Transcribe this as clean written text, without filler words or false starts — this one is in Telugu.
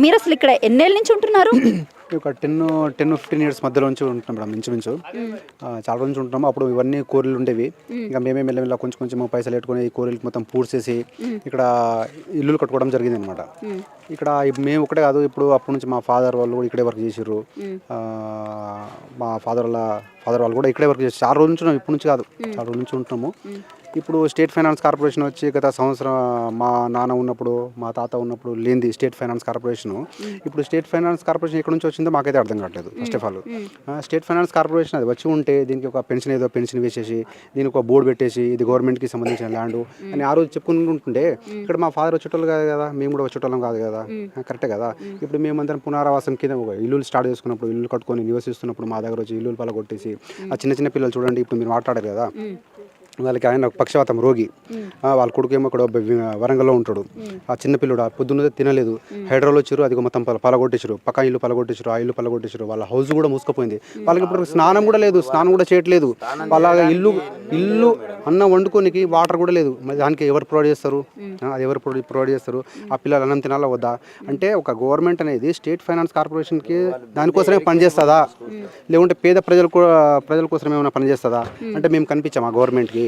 మీరు అసలు ఇక్కడ ఎన్నేళ్ళ నుంచి ఉంటున్నారు? ఒక 10-15 ఇయర్స్ మధ్యలో నుంచి ఉంటున్నాం మేడం, ఇంచుమించు చాలా రోజు నుంచి ఉంటున్నాము. అప్పుడు ఇవన్నీ కోరీలు ఉండేవి. ఇంకా మేమే మెల్లమెల్ల కొంచెం కొంచెం పైసలు పెట్టుకొని ఈ కోరీలకి మొత్తం పూడ్చేసి ఇక్కడ ఇల్లులు కట్టుకోవడం జరిగింది అనమాట. ఇక్కడ మేము ఒకటే కాదు, ఇప్పుడు అప్పటి నుంచి మా ఫాదర్ వాళ్ళు కూడా ఇక్కడే వర్క్ చేసారు. మా ఫాదర్ వాళ్ళు కూడా ఇక్కడే వర్క్ చేసి చాలా రోజుల నుంచి ఉన్నాం, ఇప్పటి నుంచి కాదు, చాలా రోజుల నుంచి ఉంటున్నాము. ఇప్పుడు స్టేట్ ఫైనాన్స్ కార్పొరేషన్ వచ్చి గత సంవత్సరం మా నాన్న ఉన్నప్పుడు, మా తాత ఉన్నప్పుడు లేనిది స్టేట్ ఫైనాన్స్ కార్పొరేషన్. ఇప్పుడు స్టేట్ ఫైనాన్స్ కార్పొరేషన్ ఎక్కడి నుంచి వచ్చిందో మాకైతే అర్థం కావట్లేదు. First of all state finance corporation అది వచ్చి ఉంటే దీనికి ఒక పెన్షన్ వేసేసి దీనికి ఒక బోర్డు పెట్టేసి ఇది గవర్నమెంట్కి సంబంధించిన ల్యాండ్ అని ఆ రోజు చెప్పుకుంటుంటే, ఇక్కడ మా ఫాదర్ చుట్టాలు కాదు కదా, మేము కూడా చుట్టాలం కాదు కదా, కరెక్టే కదా. ఇప్పుడు మేమందరం పునరావాసం కింద ఒక ఇల్లు స్టార్ట్ చేసుకున్నప్పుడు, ఇల్లు కట్టుకొని నివసిస్తున్నప్పుడు మా దగ్గర వచ్చి ఇల్లు పలగొట్టేసి ఆ చిన్న చిన్న పిల్లలు చూడండి, ఇప్పుడు మీరు మాట్లాడారు కదా, వాళ్ళకి ఆయన పక్షవాతం రోగి, వాళ్ళ కొడుకు ఏమో ఇక్కడ వరంగల్లో ఉంటాడు. ఆ చిన్నపిల్లడు ఆ పొద్దున్నదే తినలేదు, హైడ్రోలు వచ్చారు, అది మొత్తం పలగొట్టేసారు, పక్క ఇల్లు పలగొట్టేసారు, ఆ ఇల్లు పలగొట్టేసారు, వాళ్ళ హౌస్ కూడా మూసుకుపోయింది. వాళ్ళకి ఇప్పుడు స్నానం కూడా లేదు, స్నానం కూడా చేయట్లేదు. వాళ్ళ ఇల్లు అన్నం వండుకోనికి వాటర్ కూడా లేదు. మరి దానికి ఎవరు ప్రొవైడ్ చేస్తారు? అది ఎవరు ప్రొవైడ్ చేస్తారు? ఆ పిల్లలు అన్నం తినాలా వద్దా? అంటే ఒక గవర్నమెంట్ అనేది స్టేట్ ఫైనాన్స్ కార్పొరేషన్కి దానికోసమే పనిచేస్తుందా, లేకుంటే పేద ప్రజల కోసమే ఏమైనా పనిచేస్తుందా? అంటే మేము కనిపించాము ఆ గవర్నమెంట్కి.